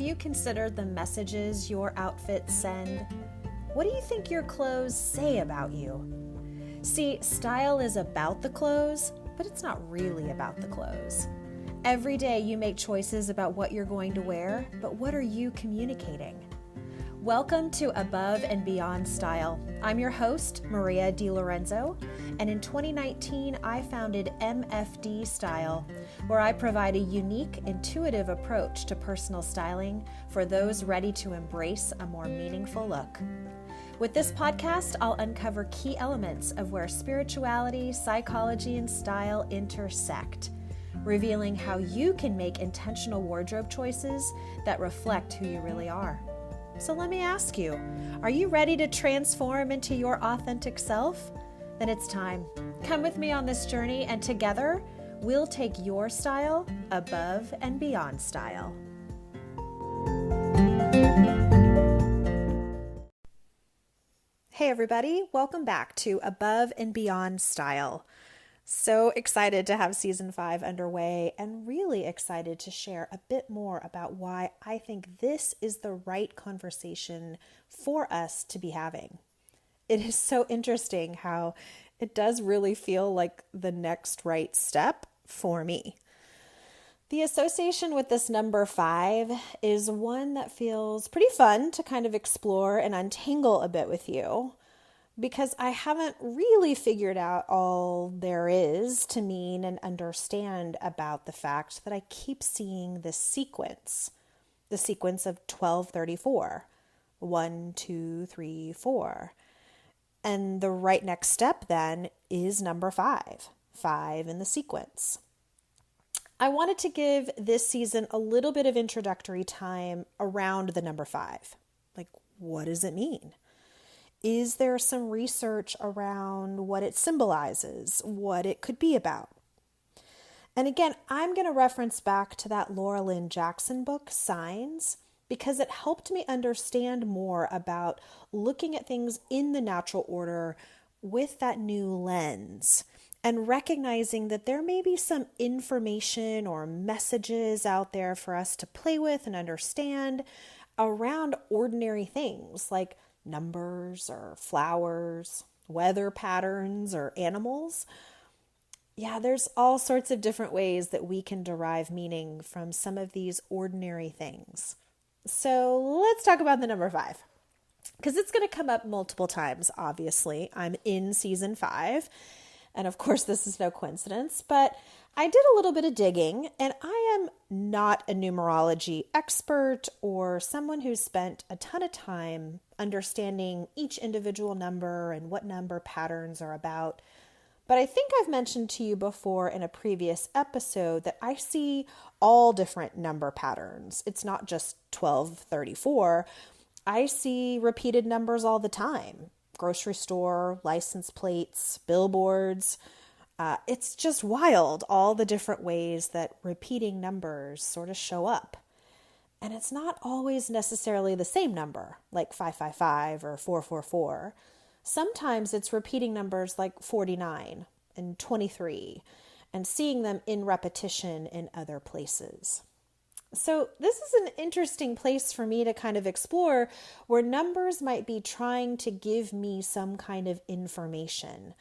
you considered the messages your outfits send? What do you think your clothes say about you? See, style is about the clothes, but it's not really about the clothes. Every day you make choices about what you're going to wear, but what are you communicating? Welcome to Above and Beyond Style. I'm your host, Maria DiLorenzo, and in 2019, I founded MFD Style, where I provide a unique, intuitive approach to personal styling for those ready to embrace a more meaningful look. With this podcast, I'll uncover key elements of where spirituality, psychology, and style intersect, revealing how you can make intentional wardrobe choices that reflect who you really are. So let me ask you, are you ready to transform into your authentic self? Then it's time. Come with me on this journey, and together we'll take your style above and beyond style. Hey everybody, welcome back to Above and Beyond Style. So excited to have season 5 underway and really excited to share a bit more about why I think this is the right conversation for us to be having. It is so interesting how it does really feel like the next right step for me. The association with this number 5 is one that feels pretty fun to kind of explore and untangle a bit with you, because I haven't really figured out all there is to mean and understand about the fact that I keep seeing this sequence, the sequence of 1234, 1, 2, 3, 4. And the right next step then is number 5, 5 in the sequence. I wanted to give this season a little bit of introductory time around the number 5. Like, what does it mean? Is there some research around what it symbolizes, what it could be about? And again, I'm going to reference back to that Laura Lynn Jackson book, Signs, because it helped me understand more about looking at things in the natural order with that new lens and recognizing that there may be some information or messages out there for us to play with and understand around ordinary things like numbers or flowers, weather patterns, or animals. Yeah, there's all sorts of different ways that we can derive meaning from some of these ordinary things. So let's talk about the number 5, because it's going to come up multiple times, obviously. I'm in season 5, and of course this is no coincidence, but I did a little bit of digging, and I am not a numerology expert or someone who's spent a ton of time understanding each individual number and what number patterns are about. But I think I've mentioned to you before in a previous episode that I see all different number patterns. It's not just 1234. I see repeated numbers all the time. Grocery store, license plates, billboards. It's just wild, all the different ways that repeating numbers sort of show up. And it's not always necessarily the same number, like 555 or 444. Sometimes it's repeating numbers like 49 and 23, and seeing them in repetition in other places. So this is an interesting place for me to kind of explore where numbers might be trying to give me some kind of information,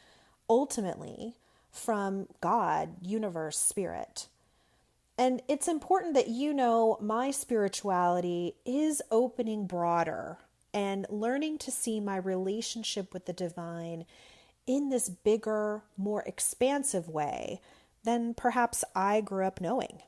ultimately from God, universe, spirit. And it's important that you know my spirituality is opening broader and learning to see my relationship with the divine in this bigger, more expansive way than perhaps I grew up knowing.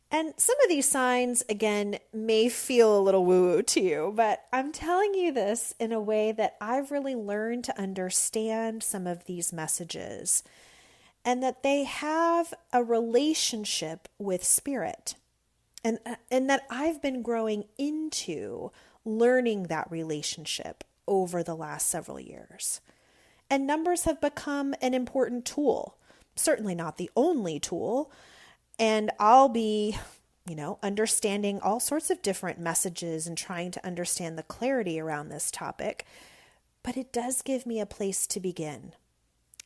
And some of these signs, again, may feel a little woo-woo to you, but I'm telling you this in a way that I've really learned to understand some of these messages, and that they have a relationship with spirit, and that I've been growing into learning that relationship over the last several years. And numbers have become an important tool, certainly not the only tool. And I'll be, understanding all sorts of different messages and trying to understand the clarity around this topic. But it does give me a place to begin.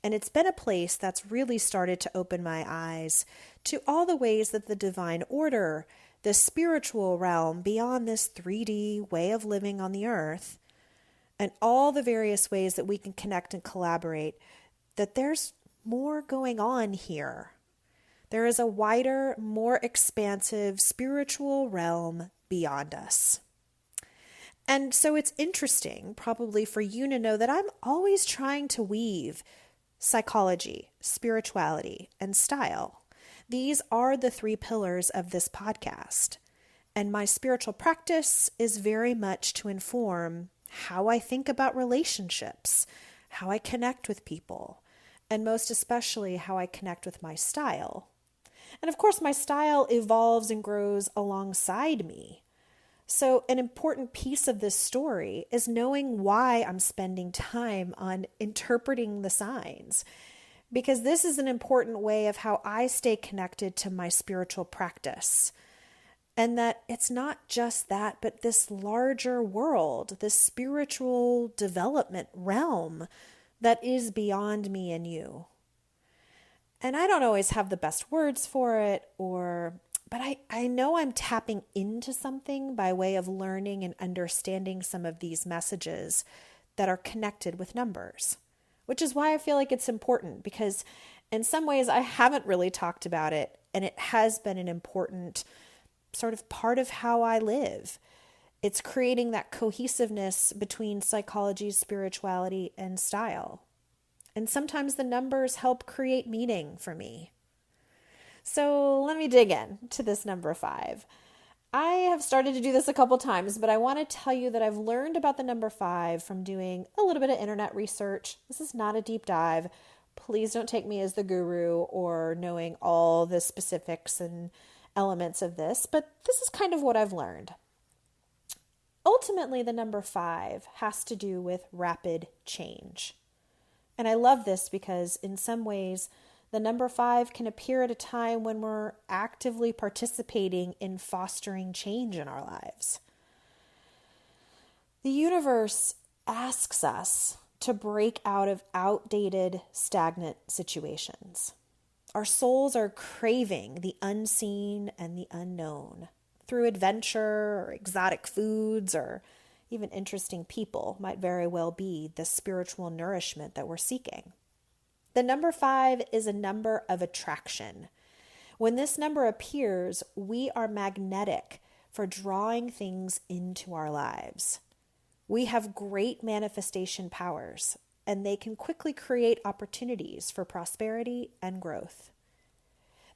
And it's been a place that's really started to open my eyes to all the ways that the divine order the spiritual realm beyond this 3D way of living on the earth, and all the various ways that we can connect and collaborate, that there's more going on here. There is a wider, more expansive spiritual realm beyond us. And so it's interesting, probably for you to know that I'm always trying to weave psychology, spirituality, and style. These are the 3 pillars of this podcast. And my spiritual practice is very much to inform how I think about relationships, how I connect with people, and most especially how I connect with my style. And of course, my style evolves and grows alongside me. So an important piece of this story is knowing why I'm spending time on interpreting the signs, because this is an important way of how I stay connected to my spiritual practice. And that it's not just that, but this larger world, this spiritual development realm that is beyond me and you. And I don't always have the best words for it, but I know I'm tapping into something by way of learning and understanding some of these messages that are connected with numbers, which is why I feel like it's important, because in some ways I haven't really talked about it, and it has been an important sort of part of how I live. It's creating that cohesiveness between psychology, spirituality, and style. And sometimes the numbers help create meaning for me. So let me dig in to this number 5. I have started to do this a couple times, but I want to tell you that I've learned about the number 5 from doing a little bit of internet research. This is not a deep dive. Please don't take me as the guru or knowing all the specifics and elements of this, but this is kind of what I've learned. Ultimately, the number 5 has to do with rapid change. And I love this because in some ways, the number 5 can appear at a time when we're actively participating in fostering change in our lives. The universe asks us to break out of outdated, stagnant situations. Our souls are craving the unseen and the unknown through adventure or exotic foods or even interesting people might very well be the spiritual nourishment that we're seeking. The number 5 is a number of attraction. When this number appears, we are magnetic for drawing things into our lives. We have great manifestation powers, and they can quickly create opportunities for prosperity and growth.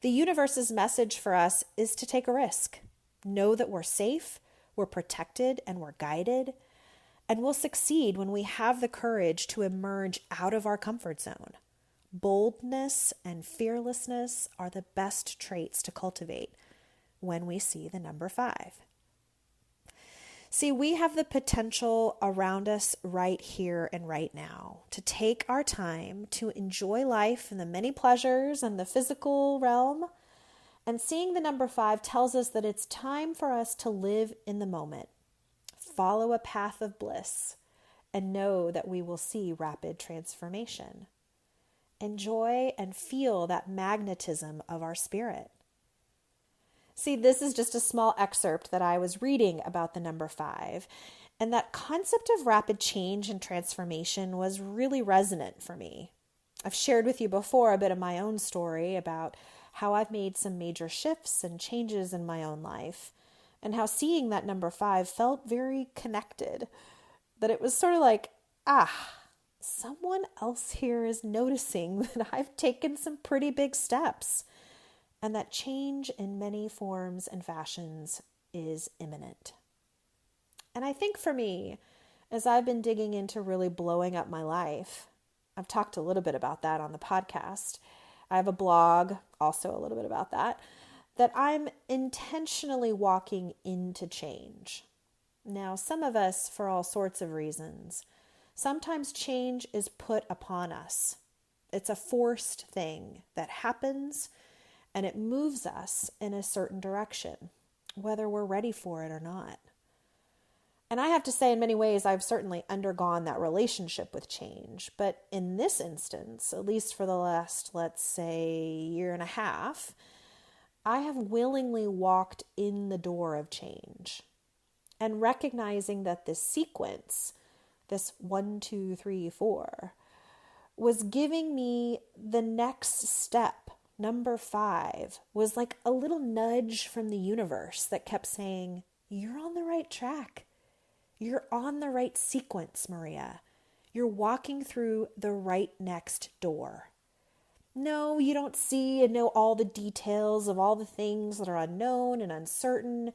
The universe's message for us is to take a risk. Know that we're safe, we're protected, and we're guided, and we'll succeed when we have the courage to emerge out of our comfort zone. Boldness and fearlessness are the best traits to cultivate when we see the number 5. See, we have the potential around us right here and right now to take our time to enjoy life and the many pleasures and the physical realm. And seeing the number 5 tells us that it's time for us to live in the moment, follow a path of bliss, and know that we will see rapid transformation. Enjoy and feel that magnetism of our spirit. See, this is just a small excerpt that I was reading about the number 5, and that concept of rapid change and transformation was really resonant for me. I've shared with you before a bit of my own story about how I've made some major shifts and changes in my own life, and how seeing that number 5 felt very connected. That it was sort of like, someone else here is noticing that I've taken some pretty big steps, and that change in many forms and fashions is imminent. And I think for me, as I've been digging into really blowing up my life, I've talked a little bit about that on the podcast. I have a blog, also a little bit about that I'm intentionally walking into change. Now, some of us, for all sorts of reasons, sometimes change is put upon us. It's a forced thing that happens, and it moves us in a certain direction, whether we're ready for it or not. And I have to say, in many ways, I've certainly undergone that relationship with change. But in this instance, at least for the last, let's say, year and a half, I have willingly walked in the door of change and recognizing that this sequence, this 1, 2, 3, 4, was giving me the next step. Number 5 was like a little nudge from the universe that kept saying, you're on the right track. You're on the right sequence, Maria. You're walking through the right next door. No, you don't see and know all the details of all the things that are unknown and uncertain,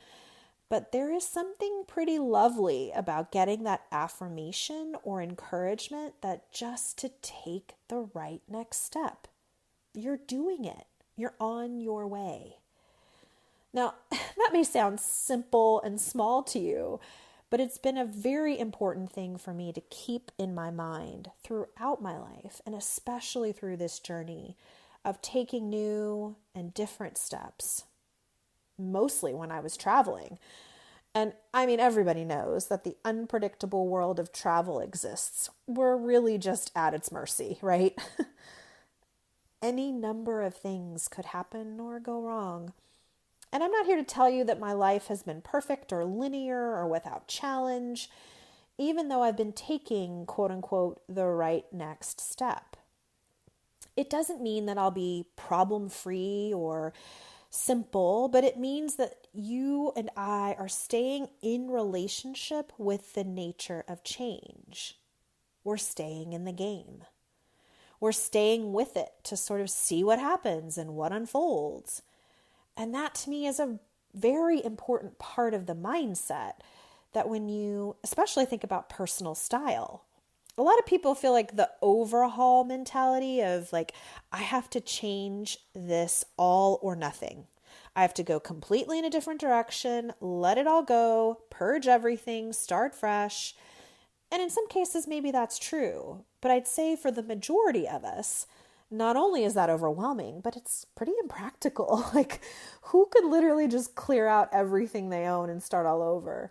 but there is something pretty lovely about getting that affirmation or encouragement that just to take the right next step. You're doing it. You're on your way. Now, that may sound simple and small to you, but it's been a very important thing for me to keep in my mind throughout my life, and especially through this journey of taking new and different steps, mostly when I was traveling. And I mean, everybody knows that the unpredictable world of travel exists. We're really just at its mercy, right? Any number of things could happen or go wrong. And I'm not here to tell you that my life has been perfect or linear or without challenge, even though I've been taking, quote unquote, the right next step. It doesn't mean that I'll be problem-free or simple, but it means that you and I are staying in relationship with the nature of change. We're staying in the game. We're staying with it to sort of see what happens and what unfolds. And that to me is a very important part of the mindset that when you especially think about personal style. A lot of people feel like the overhaul mentality of like, I have to change this all or nothing. I have to go completely in a different direction, let it all go, purge everything, start fresh. And in some cases, maybe that's true. But I'd say for the majority of us, not only is that overwhelming, but it's pretty impractical. Like, who could literally just clear out everything they own and start all over?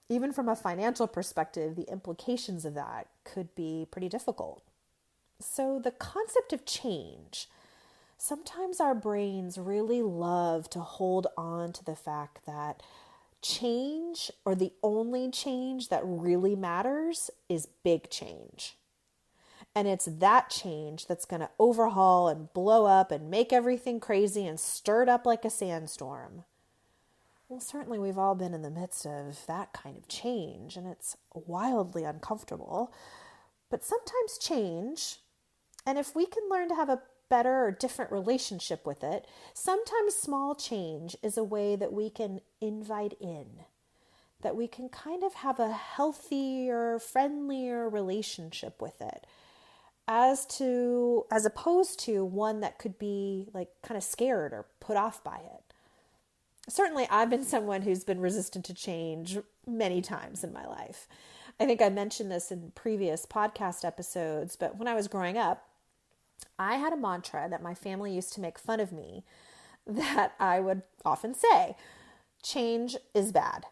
Even from a financial perspective, the implications of that could be pretty difficult. So the concept of change, sometimes our brains really love to hold on to the fact that change, or the only change that really matters, is big change. And it's that change that's going to overhaul and blow up and make everything crazy and stir it up like a sandstorm. Well, certainly we've all been in the midst of that kind of change, and it's wildly uncomfortable. But sometimes change, and if we can learn to have a better or different relationship with it, sometimes small change is a way that we can invite in, that we can kind of have a healthier, friendlier relationship with it, as opposed to one that could be like kind of scared or put off by it. Certainly, I've been someone who's been resistant to change many times in my life. I think I mentioned this in previous podcast episodes, but when I was growing up, I had a mantra that my family used to make fun of me that I would often say, change is bad.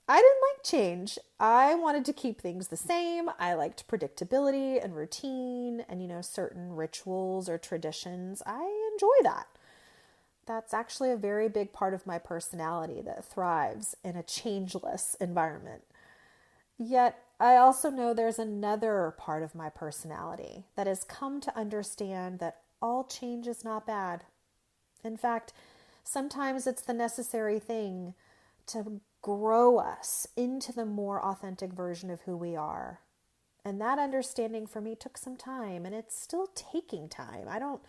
I didn't like change. I wanted to keep things the same. I liked predictability and routine and, certain rituals or traditions. I enjoy that. That's actually a very big part of my personality that thrives in a changeless environment. Yet, I also know there's another part of my personality that has come to understand that all change is not bad. In fact, sometimes it's the necessary thing to grow us into the more authentic version of who we are. And that understanding for me took some time, and it's still taking time. I don't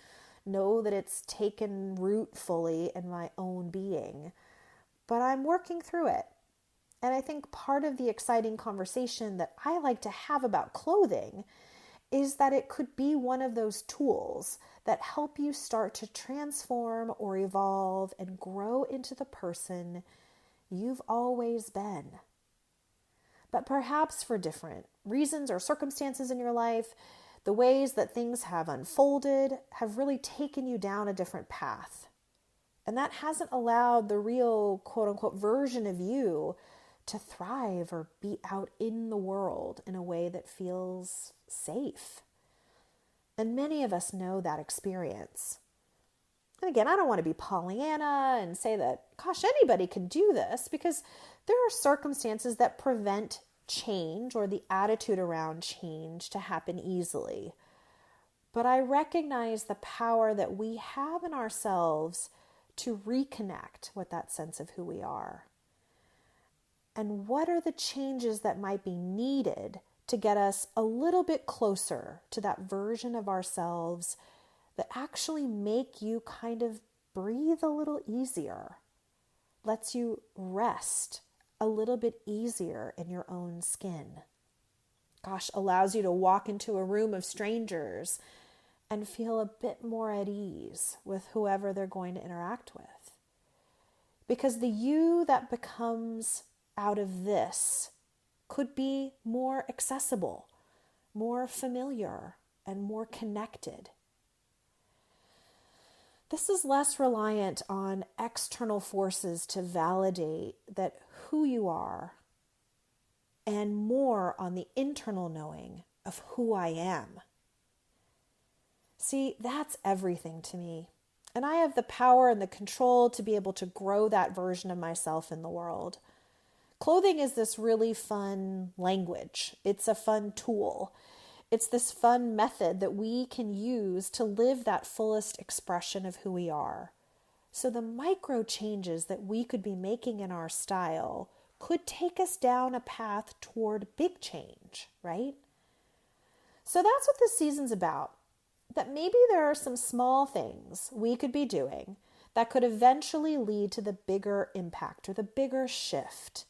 know that it's taken root fully in my own being, but I'm working through it. And I think part of the exciting conversation that I like to have about clothing is that it could be one of those tools that help you start to transform or evolve and grow into the person you've always been. But perhaps for different reasons or circumstances in your life, the ways that things have unfolded have really taken you down a different path. And that hasn't allowed the real quote-unquote version of you to thrive or be out in the world in a way that feels safe. And many of us know that experience. And again, I don't want to be Pollyanna and say that, gosh, anybody can do this, because there are circumstances that prevent change or the attitude around change to happen easily. But I recognize the power that we have in ourselves to reconnect with that sense of who we are. And what are the changes that might be needed to get us a little bit closer to that version of ourselves that actually make you kind of breathe a little easier, lets you rest a little bit easier in your own skin. Gosh, allows you to walk into a room of strangers and feel a bit more at ease with whoever they're going to interact with. Because the you that becomes out of this could be more accessible, more familiar, and more connected. This is less reliant on external forces to validate that who you are, and more on the internal knowing of who I am. See, that's everything to me. And I have the power and the control to be able to grow that version of myself in the world. Clothing is this really fun language. It's a fun tool. It's this fun method that we can use to live that fullest expression of who we are. So the micro changes that we could be making in our style could take us down a path toward big change, right? So that's what this season's about. That maybe there are some small things we could be doing that could eventually lead to the bigger impact or the bigger shift,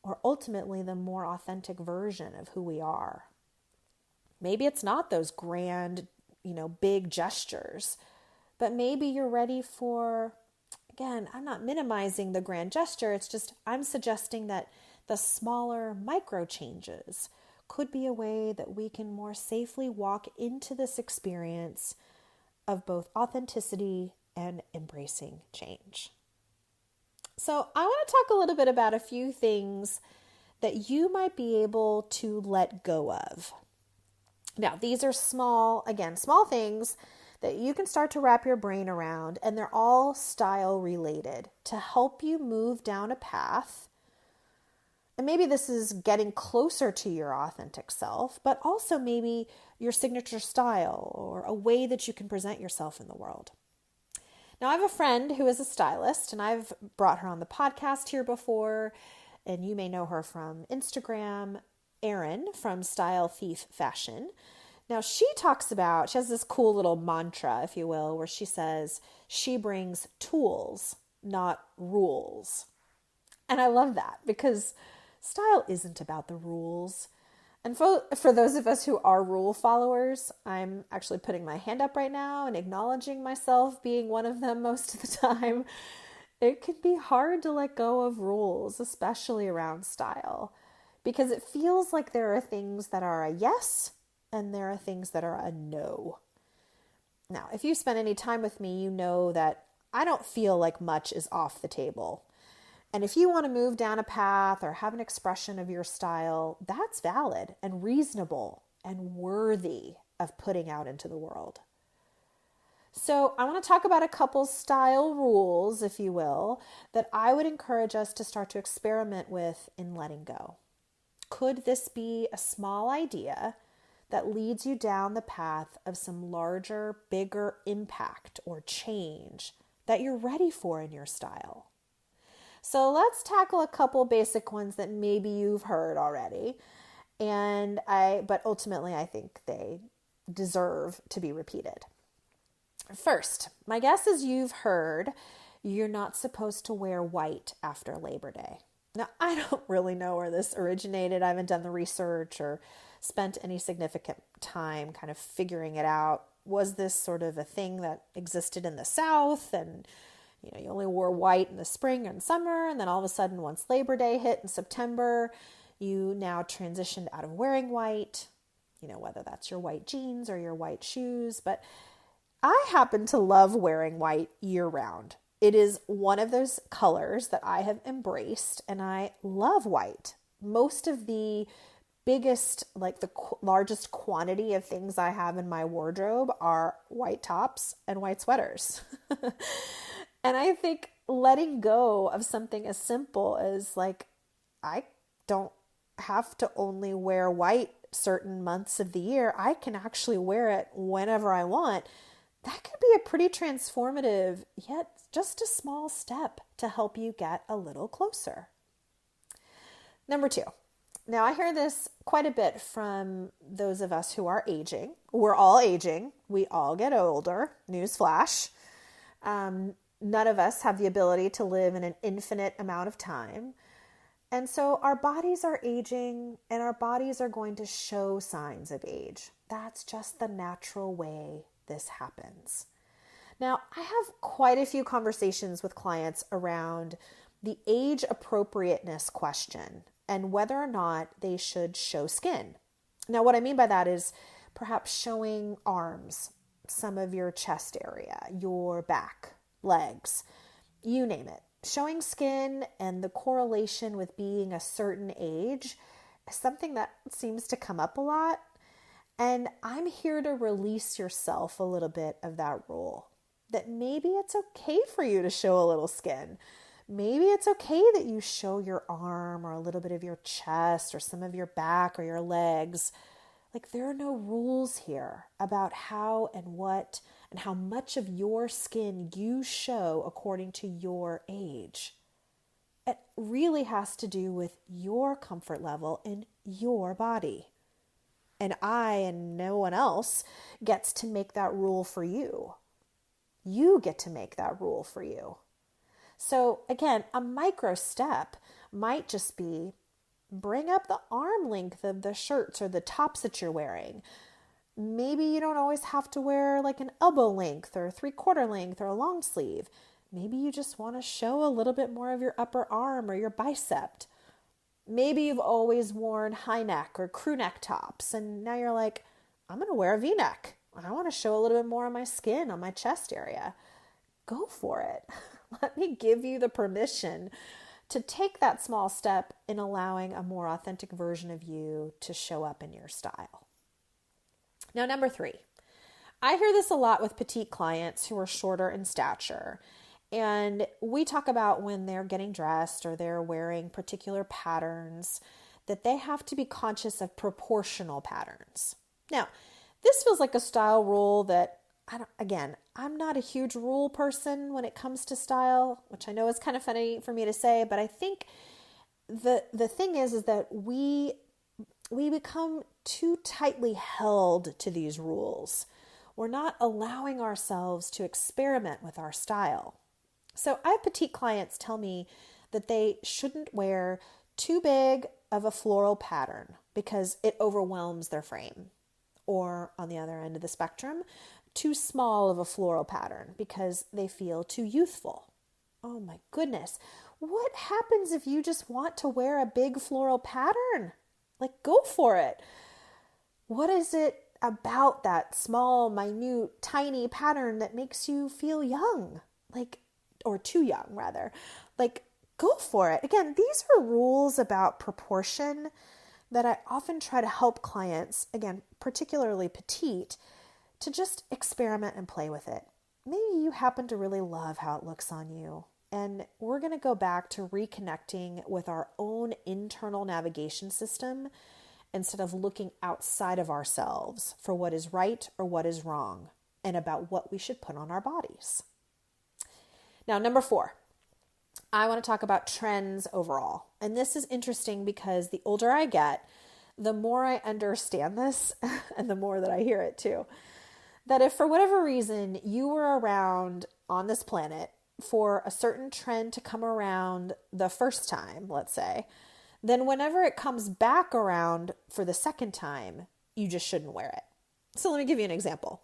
or ultimately the more authentic version of who we are. Maybe it's not those grand, big gestures, but maybe you're ready for, again, I'm not minimizing the grand gesture. It's just, I'm suggesting that the smaller micro changes could be a way that we can more safely walk into this experience of both authenticity and embracing change. So I want to talk a little bit about a few things that you might be able to let go of. Now, these are small things that you can start to wrap your brain around, and they're all style related to help you move down a path. And maybe this is getting closer to your authentic self, but also maybe your signature style or a way that you can present yourself in the world. Now, I have a friend who is a stylist, and I've brought her on the podcast here before, and you may know her from Instagram, Erin from Style Thief Fashion. Now, she has this cool little mantra, if you will, where she says she brings tools, not rules. And I love that because style isn't about the rules. And for those of us who are rule followers, I'm actually putting my hand up right now and acknowledging myself being one of them most of the time. It can be hard to let go of rules, especially around style, because it feels like there are things that are a yes and there are things that are a no. Now, if you spend any time with me, you know that I don't feel like much is off the table. And if you want to move down a path or have an expression of your style, that's valid and reasonable and worthy of putting out into the world. So I want to talk about a couple style rules, if you will, that I would encourage us to start to experiment with in letting go. Could this be a small idea that leads you down the path of some larger, bigger impact or change that you're ready for in your style? So let's tackle a couple basic ones that maybe you've heard already. But ultimately I think they deserve to be repeated. First, my guess is you've heard you're not supposed to wear white after Labor Day. Now, I don't really know where this originated. I haven't done the research or spent any significant time kind of figuring it out. Was this sort of a thing that existed in the South and you only wore white in the spring and summer, and then all of a sudden, once Labor Day hit in September, you now transitioned out of wearing white, whether that's your white jeans or your white shoes. But I happen to love wearing white year round. It is one of those colors that I have embraced, and I love white. Most of the biggest, like the largest quantity of things I have in my wardrobe are white tops and white sweaters. And I think letting go of something as simple as like, I don't have to only wear white certain months of the year. I can actually wear it whenever I want. That could be a pretty transformative, yet just a small step to help you get a little closer. Number 2. Now, I hear this quite a bit from those of us who are aging. We're all aging. We all get older. Newsflash. None of us have the ability to live in an infinite amount of time. And so our bodies are aging, and our bodies are going to show signs of age. That's just the natural way this happens. Now, I have quite a few conversations with clients around the age appropriateness question and whether or not they should show skin. Now, what I mean by that is perhaps showing arms, some of your chest area, your back, legs, you name it. Showing skin and the correlation with being a certain age is something that seems to come up a lot. And I'm here to release yourself a little bit of that rule. That maybe it's okay for you to show a little skin. Maybe it's okay that you show your arm or a little bit of your chest or some of your back or your legs. Like, there are no rules here about how and what and how much of your skin you show according to your age. It really has to do with your comfort level in your body. And I and no one else gets to make that rule for you. You get to make that rule for you. So again, a micro step might just be bring up the arm length of the shirts or the tops that you're wearing. Maybe you don't always have to wear like an elbow length or 3/4 length or a long sleeve. Maybe you just want to show a little bit more of your upper arm or your bicep. Maybe you've always worn high neck or crew neck tops, and now you're like, I'm going to wear a V-neck. I want to show a little bit more of my skin on my chest area. Go for it. Let me give you the permission to take that small step in allowing a more authentic version of you to show up in your style. Now, number 3, I hear this a lot with petite clients who are shorter in stature. And we talk about when they're getting dressed or they're wearing particular patterns that they have to be conscious of proportional patterns. Now, this feels like a style rule that, I'm not a huge rule person when it comes to style, which I know is kind of funny for me to say, but I think the thing is that we become too tightly held to these rules. We're not allowing ourselves to experiment with our style. So I have petite clients tell me that they shouldn't wear too big of a floral pattern because it overwhelms their frame. Or on the other end of the spectrum, too small of a floral pattern because they feel too youthful. Oh my goodness. What happens if you just want to wear a big floral pattern? Like, go for it. What is it about that small, minute, tiny pattern that makes you feel young? Or too young, rather. Go for it. Again, these are rules about proportion that I often try to help clients, again, particularly petite, to just experiment and play with it. Maybe you happen to really love how it looks on you. And we're going to go back to reconnecting with our own internal navigation system instead of looking outside of ourselves for what is right or what is wrong and about what we should put on our bodies. Now, number 4, I want to talk about trends overall. And this is interesting because the older I get, the more I understand this and the more that I hear it too. That if for whatever reason you were around on this planet for a certain trend to come around the first time, let's say, then whenever it comes back around for the second time, you just shouldn't wear it. So let me give you an example.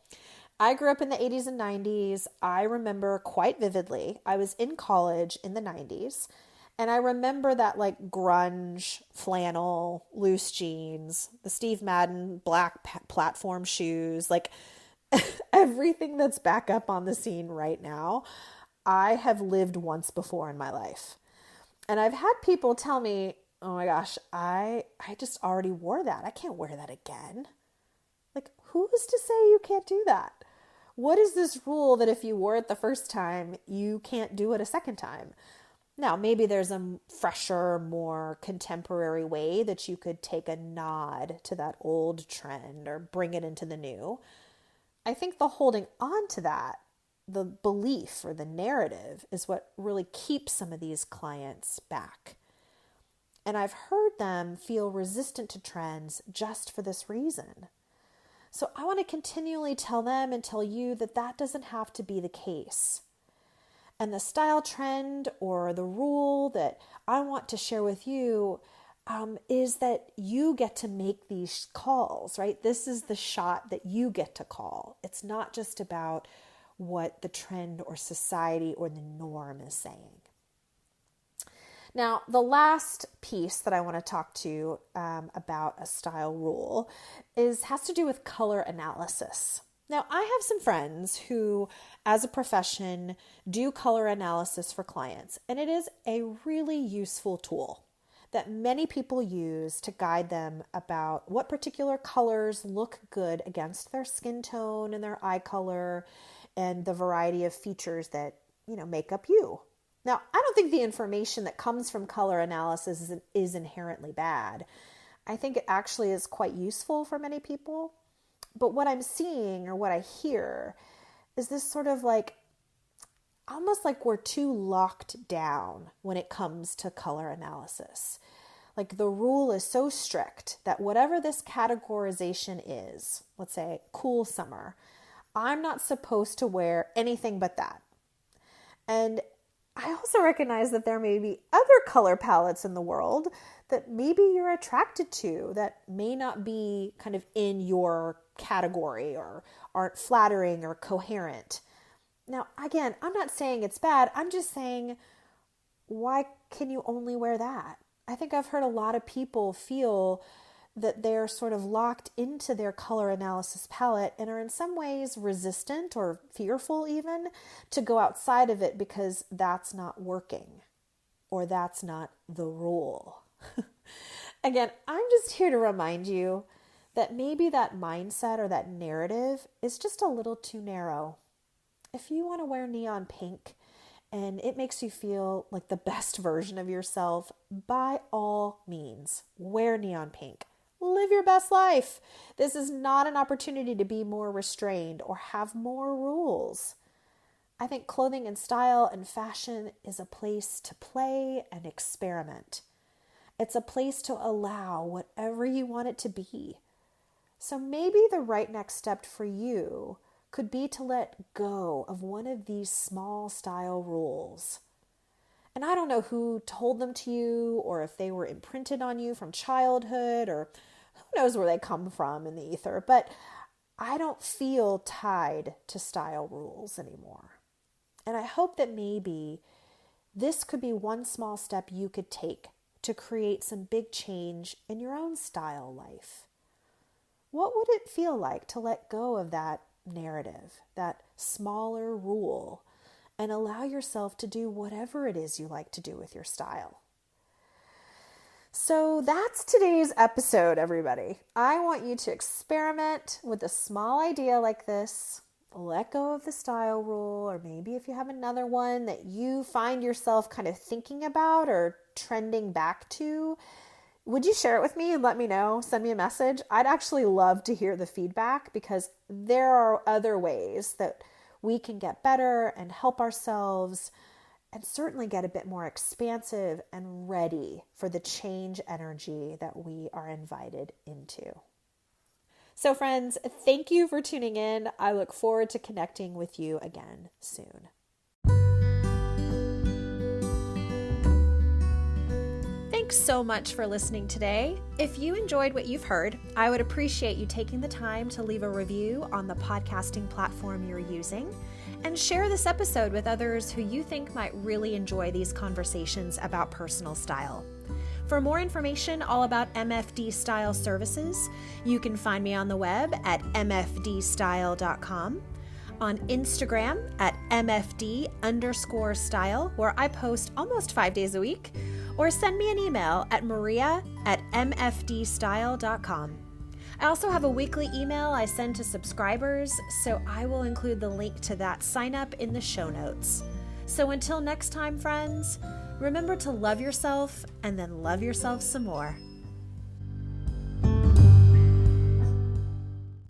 I grew up in the 80s and 90s. I remember quite vividly, I was in college in the 90s, and I remember that grunge, flannel, loose jeans, the Steve Madden black platform shoes, everything that's back up on the scene right now, I have lived once before in my life. And I've had people tell me, oh my gosh, I just already wore that. I can't wear that again. Like, who's to say you can't do that? What is this rule that if you wore it the first time, you can't do it a second time? Now, maybe there's a fresher, more contemporary way that you could take a nod to that old trend or bring it into the new. I think the holding on to that, the belief or the narrative, is what really keeps some of these clients back. And I've heard them feel resistant to trends just for this reason. So I want to continually tell them and tell you that that doesn't have to be the case. And the style trend or the rule that I want to share with you is that you get to make these calls, right? This is the shot that you get to call. It's not just about what the trend or society or the norm is saying. Now, the last piece that I want to talk to you about a style rule has to do with color analysis. Now, I have some friends who, as a profession, do color analysis for clients, and it is a really useful tool that many people use to guide them about what particular colors look good against their skin tone and their eye color and the variety of features that, make up you. Now, I don't think the information that comes from color analysis is inherently bad. I think it actually is quite useful for many people. But what I'm seeing or what I hear is this sort of almost like we're too locked down when it comes to color analysis. Like the rule is so strict that whatever this categorization is, let's say cool summer, I'm not supposed to wear anything but that. And I also recognize that there may be other color palettes in the world that maybe you're attracted to that may not be kind of in your category or aren't flattering or coherent. Now, again, I'm not saying it's bad. I'm just saying, why can you only wear that? I think I've heard a lot of people feel that they're sort of locked into their color analysis palette and are in some ways resistant or fearful even to go outside of it because that's not working or that's not the rule. Again, I'm just here to remind you that maybe that mindset or that narrative is just a little too narrow. If you want to wear neon pink and it makes you feel like the best version of yourself, by all means, wear neon pink. Live your best life. This is not an opportunity to be more restrained or have more rules. I think clothing and style and fashion is a place to play and experiment. It's a place to allow whatever you want it to be. So maybe the right next step for you could be to let go of one of these small style rules. And I don't know who told them to you or if they were imprinted on you from childhood or who knows where they come from in the ether, but I don't feel tied to style rules anymore. And I hope that maybe this could be one small step you could take to create some big change in your own style life. What would it feel like to let go of that narrative, that smaller rule, and allow yourself to do whatever it is you like to do with your style? So that's today's episode, everybody. I want you to experiment with a small idea like this. Let go of the style rule, or maybe if you have another one that you find yourself kind of thinking about or trending back to, would you share it with me and let me know? Send me a message. I'd actually love to hear the feedback because there are other ways that we can get better and help ourselves and certainly get a bit more expansive and ready for the change energy that we are invited into. So friends, thank you for tuning in. I look forward to connecting with you again soon. Thanks so much for listening today. If you enjoyed what you've heard, I would appreciate you taking the time to leave a review on the podcasting platform you're using and share this episode with others who you think might really enjoy these conversations about personal style. For more information all about MFD Style services, you can find me on the web at mfdstyle.com, on Instagram at mfd_style, where I post almost 5 days a week, or send me an email at maria@mfdstyle.com. I also have a weekly email I send to subscribers, so I will include the link to that sign up in the show notes. So until next time, friends, remember to love yourself and then love yourself some more.